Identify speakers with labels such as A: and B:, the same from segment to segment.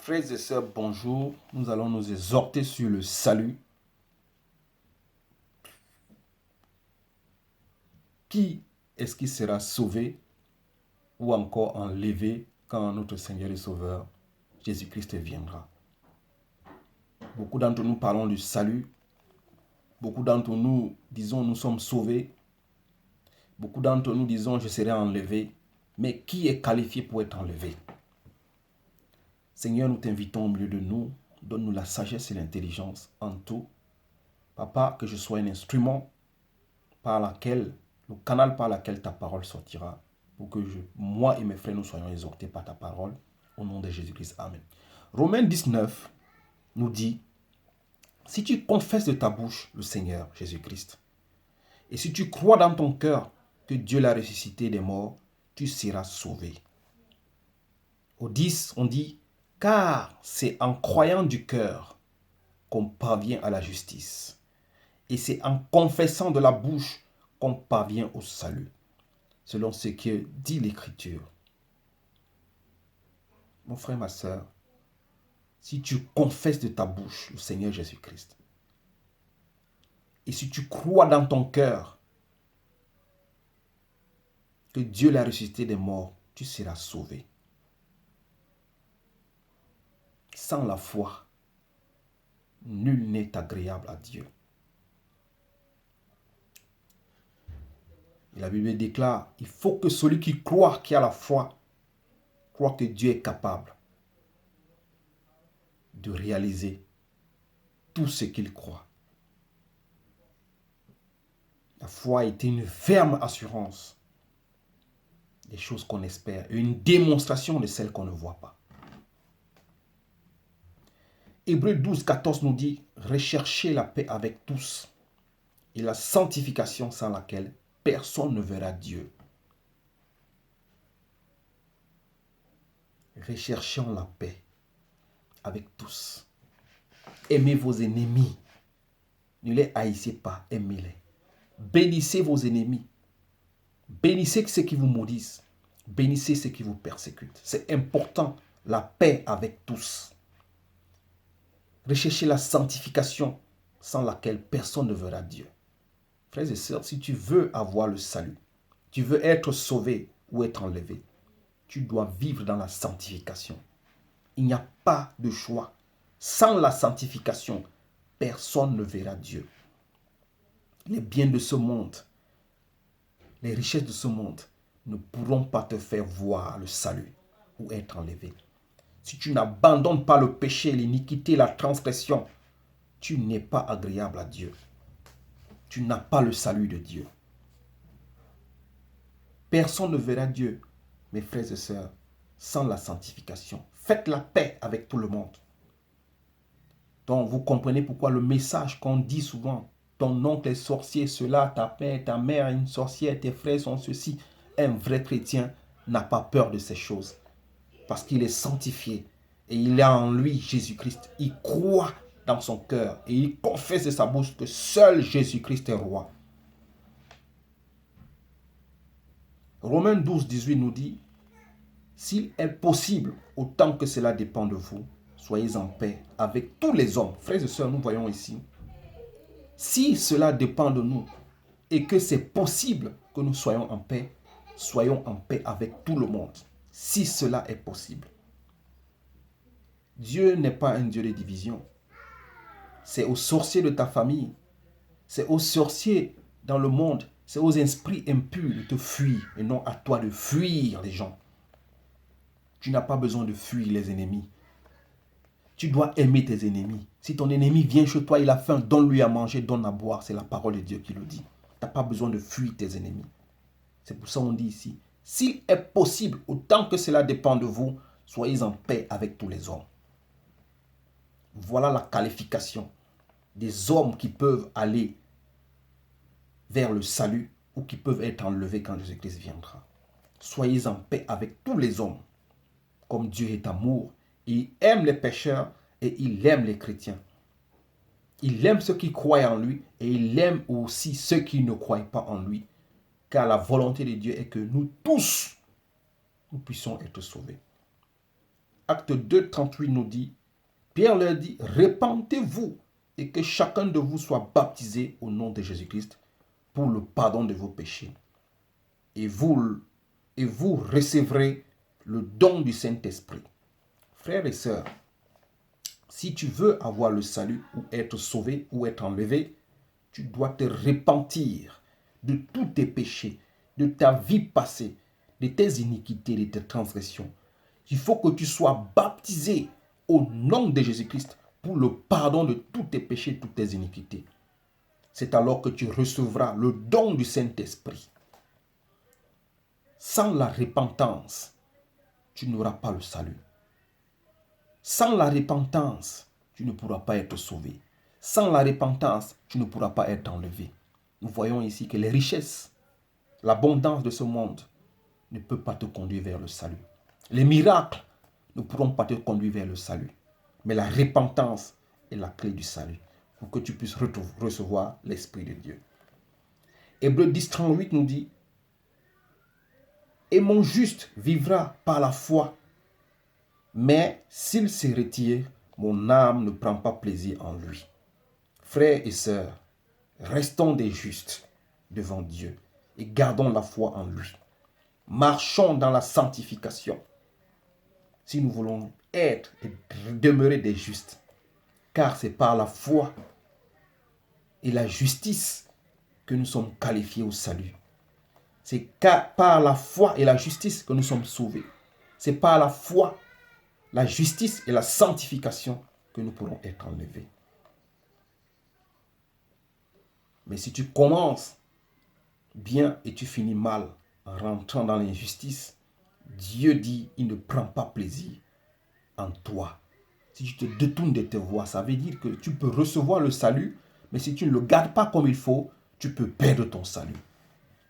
A: Frères et sœurs, bonjour. Nous allons nous exhorter sur le salut. Qui est-ce qui sera sauvé ou encore enlevé quand notre Seigneur et Sauveur Jésus-Christ viendra? Beaucoup d'entre nous parlons du salut. Beaucoup d'entre nous disons nous sommes sauvés. Beaucoup d'entre nous disons je serai enlevé. Mais qui est qualifié pour être enlevé? Seigneur, nous t'invitons au milieu de nous. Donne-nous la sagesse et l'intelligence en tout. Papa, que je sois un instrument le canal par lequel ta parole sortira, pour que moi et mes frères, nous soyons exhortés par ta parole. Au nom de Jésus-Christ, amen. Romains 19 nous dit, si tu confesses de ta bouche le Seigneur Jésus-Christ, et si tu crois dans ton cœur que Dieu l'a ressuscité des morts, tu seras sauvé. Au 10, on dit, car c'est en croyant du cœur qu'on parvient à la justice, et c'est en confessant de la bouche qu'on parvient au salut, selon ce que dit l'Écriture. Mon frère, ma soeur, si tu confesses de ta bouche le Seigneur Jésus-Christ, et si tu crois dans ton cœur que Dieu l'a ressuscité des morts, tu seras sauvé. Sans la foi, nul n'est agréable à Dieu. Et la Bible déclare, il faut que celui qui croit, qui a la foi, croit que Dieu est capable de réaliser tout ce qu'il croit. La foi est une ferme assurance des choses qu'on espère et une démonstration de celles qu'on ne voit pas. Hébreux 12, 14 nous dit, recherchez la paix avec tous et la sanctification sans laquelle personne ne verra Dieu. Recherchons la paix avec tous. Aimez vos ennemis. Ne les haïssez pas, aimez-les. Bénissez vos ennemis. Bénissez ceux qui vous maudissent. Bénissez ceux qui vous persécutent. C'est important, la paix avec tous. Recherchez la sanctification sans laquelle personne ne verra Dieu. Frères et sœurs, si tu veux avoir le salut, tu veux être sauvé ou être enlevé, tu dois vivre dans la sanctification. Il n'y a pas de choix. Sans la sanctification, personne ne verra Dieu. Les biens de ce monde, les richesses de ce monde ne pourront pas te faire voir le salut ou être enlevé. Si tu n'abandonnes pas le péché, l'iniquité, la transgression, tu n'es pas agréable à Dieu. Tu n'as pas le salut de Dieu. Personne ne verra Dieu, mes frères et sœurs, sans la sanctification. Faites la paix avec tout le monde. Donc, vous comprenez pourquoi le message qu'on dit souvent, ton oncle est sorcier, cela, ta mère est une sorcière, tes frères sont ceci. Un vrai chrétien n'a pas peur de ces choses. Parce qu'il est sanctifié et il a en lui Jésus-Christ. Il croit dans son cœur et il confesse de sa bouche que seul Jésus-Christ est roi. Romains 12, 18 nous dit, s'il est possible, autant que cela dépend de vous, soyez en paix avec tous les hommes. Frères et sœurs, nous voyons ici, si cela dépend de nous et que c'est possible que nous soyons en paix avec tout le monde. Si cela est possible. Dieu n'est pas un Dieu de division. C'est aux sorciers de ta famille. C'est aux sorciers dans le monde. C'est aux esprits impurs de te fuir et non à toi de fuir les gens. Tu n'as pas besoin de fuir les ennemis. Tu dois aimer tes ennemis. Si ton ennemi vient chez toi, il a faim, donne-lui à manger, donne à boire. C'est la parole de Dieu qui le dit. Tu n'as pas besoin de fuir tes ennemis. C'est pour ça qu'on dit ici, s'il est possible, autant que cela dépend de vous, soyez en paix avec tous les hommes. Voilà la qualification des hommes qui peuvent aller vers le salut ou qui peuvent être enlevés quand Jésus-Christ viendra. Soyez en paix avec tous les hommes, comme Dieu est amour. Il aime les pécheurs et il aime les chrétiens. Il aime ceux qui croient en lui et il aime aussi ceux qui ne croient pas en lui. Car la volonté de Dieu est que nous tous, nous puissions être sauvés. Acte 2, 38 nous dit, Pierre leur dit, répentez-vous et que chacun de vous soit baptisé au nom de Jésus-Christ pour le pardon de vos péchés. Et vous recevrez le don du Saint-Esprit. Frères et sœurs, si tu veux avoir le salut ou être sauvé ou être enlevé, tu dois te repentir de tous tes péchés, de ta vie passée, de tes iniquités, de tes transgressions. Il faut que tu sois baptisé au nom de Jésus-Christ pour le pardon de tous tes péchés, toutes tes iniquités. C'est alors que tu recevras le don du Saint-Esprit. Sans la repentance, tu n'auras pas le salut. Sans la repentance, tu ne pourras pas être sauvé. Sans la repentance, tu ne pourras pas être enlevé. Nous voyons ici que les richesses, l'abondance de ce monde ne peut pas te conduire vers le salut. Les miracles ne pourront pas te conduire vers le salut. Mais la repentance est la clé du salut pour que tu puisses recevoir l'Esprit de Dieu. Hébreux 10, 38 nous dit, « Et mon juste vivra par la foi, mais s'il se retire, mon âme ne prend pas plaisir en lui. » Frères et sœurs, restons des justes devant Dieu et gardons la foi en lui. Marchons dans la sanctification si nous voulons être et demeurer des justes. Car c'est par la foi et la justice que nous sommes qualifiés au salut. C'est par la foi et la justice que nous sommes sauvés. C'est par la foi, la justice et la sanctification que nous pourrons être enlevés. Mais si tu commences bien et tu finis mal en rentrant dans l'injustice, Dieu dit, il ne prend pas plaisir en toi. Si tu te détournes de tes voies, ça veut dire que tu peux recevoir le salut, mais si tu ne le gardes pas comme il faut, tu peux perdre ton salut.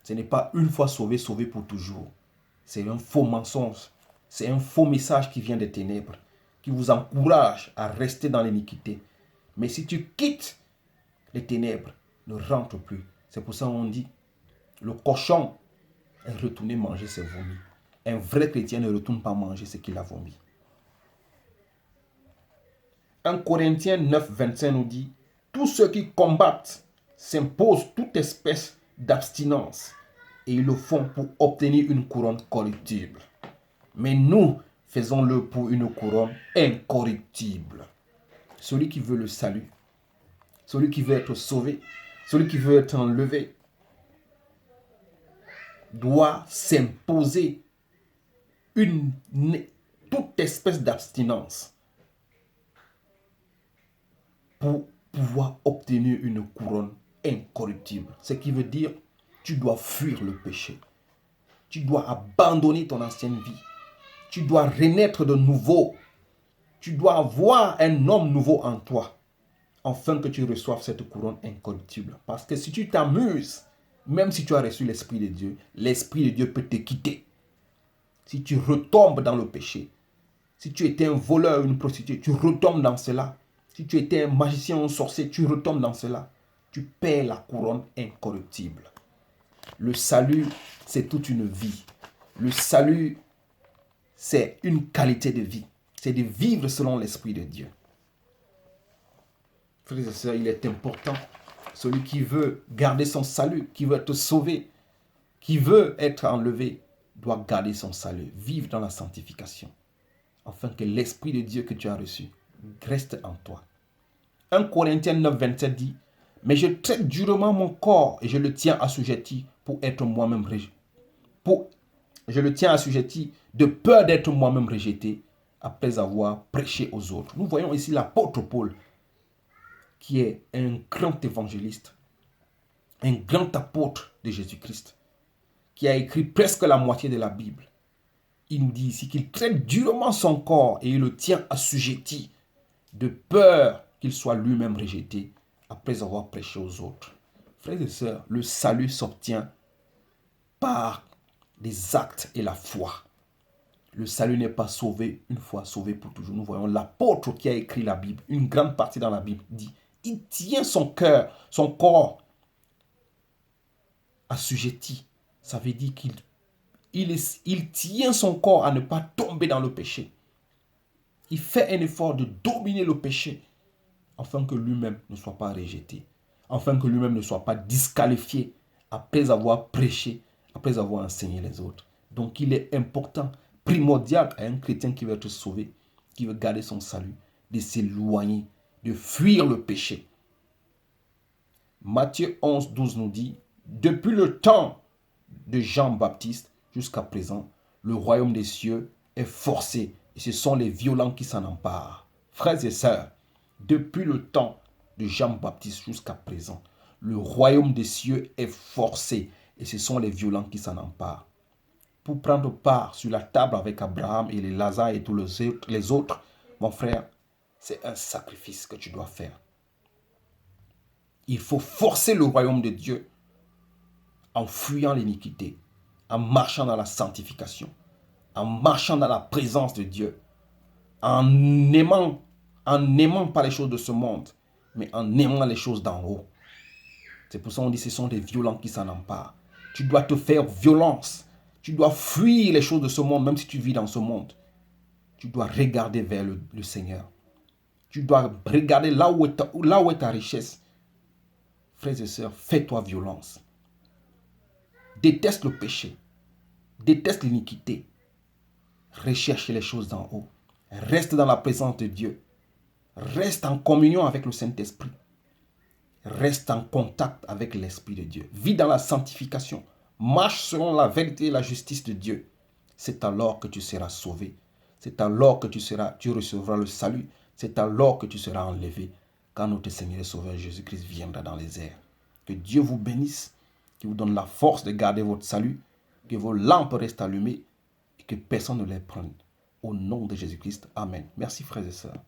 A: Ce n'est pas une fois sauvé, sauvé pour toujours. C'est un faux mensonge. C'est un faux message qui vient des ténèbres, qui vous encourage à rester dans l'iniquité. Mais si tu quittes les ténèbres, ne rentre plus. C'est pour ça qu'on dit, le cochon est retourné manger ses vomis. Un vrai chrétien ne retourne pas manger ce qu'il a vomi. 1 Corinthiens 9, 25 nous dit, tous ceux qui combattent s'imposent toute espèce d'abstinence et ils le font pour obtenir une couronne corruptible. Mais nous faisons-le pour une couronne incorruptible. Celui qui veut le salut, celui qui veut être sauvé, celui qui veut être enlevé, doit s'imposer toute espèce d'abstinence pour pouvoir obtenir une couronne incorruptible. Ce qui veut dire, tu dois fuir le péché. Tu dois abandonner ton ancienne vie. Tu dois renaître de nouveau. Tu dois avoir un homme nouveau en toi, afin que tu reçoives cette couronne incorruptible. Parce que si tu t'amuses, même si tu as reçu l'Esprit de Dieu, l'Esprit de Dieu peut te quitter. Si tu retombes dans le péché, si tu étais un voleur, une prostituée, tu retombes dans cela. Si tu étais un magicien ou un sorcier, tu retombes dans cela. Tu perds la couronne incorruptible. Le salut, c'est toute une vie. Le salut, c'est une qualité de vie. C'est de vivre selon l'Esprit de Dieu. Frères et sœurs, il est important. Celui qui veut garder son salut, qui veut être sauvé, qui veut être enlevé, doit garder son salut, vivre dans la sanctification, afin que l'Esprit de Dieu que tu as reçu reste en toi. 1 Corinthiens 9, 27 dit, « Mais je traite durement mon corps et je le tiens assujetti pour être moi-même rejeté. Je le tiens assujetti de peur d'être moi-même rejeté après avoir prêché aux autres. » Nous voyons ici l'apôtre Paul, qui est un grand évangéliste, un grand apôtre de Jésus-Christ, qui a écrit presque la moitié de la Bible. Il nous dit ici qu'il traite durement son corps et il le tient assujetti de peur qu'il soit lui-même rejeté après avoir prêché aux autres. Frères et sœurs, le salut s'obtient par les actes et la foi. Le salut n'est pas sauvé une fois sauvé pour toujours. Nous voyons l'apôtre qui a écrit la Bible, une grande partie dans la Bible, dit, il tient son corps assujetti. Ça veut dire qu'il tient son corps à ne pas tomber dans le péché. Il fait un effort de dominer le péché afin que lui-même ne soit pas rejeté, afin que lui-même ne soit pas disqualifié après avoir prêché, après avoir enseigné les autres. Donc il est important, primordial à un chrétien qui veut être sauvé, qui veut garder son salut, de s'éloigner, de fuir le péché. Matthieu 11, 12 nous dit, depuis le temps de Jean-Baptiste jusqu'à présent, le royaume des cieux est forcé et ce sont les violents qui s'en emparent. Frères et sœurs, depuis le temps de Jean-Baptiste jusqu'à présent, le royaume des cieux est forcé et ce sont les violents qui s'en emparent. Pour prendre part sur la table avec Abraham et les Lazare et tous les autres, mon frère, c'est un sacrifice que tu dois faire. Il faut forcer le royaume de Dieu en fuyant l'iniquité, en marchant dans la sanctification, en marchant dans la présence de Dieu, en n'aimant pas les choses de ce monde, mais en aimant les choses d'en haut. C'est pour ça qu'on dit que ce sont des violents qui s'en emparent. Tu dois te faire violence. Tu dois fuir les choses de ce monde, même si tu vis dans ce monde. Tu dois regarder vers le Seigneur. Tu dois regarder là où est ta richesse. Frères et sœurs, fais-toi violence. Déteste le péché. Déteste l'iniquité. Recherche les choses d'en haut. Reste dans la présence de Dieu. Reste en communion avec le Saint-Esprit. Reste en contact avec l'Esprit de Dieu. Vis dans la sanctification. Marche selon la vérité et la justice de Dieu. C'est alors que tu seras sauvé. C'est alors que tu recevras le salut. C'est alors que tu seras enlevé quand notre Seigneur et Sauveur Jésus-Christ viendra dans les airs. Que Dieu vous bénisse, qu'il vous donne la force de garder votre salut, que vos lampes restent allumées et que personne ne les prenne. Au nom de Jésus-Christ. Amen. Merci frères et sœurs.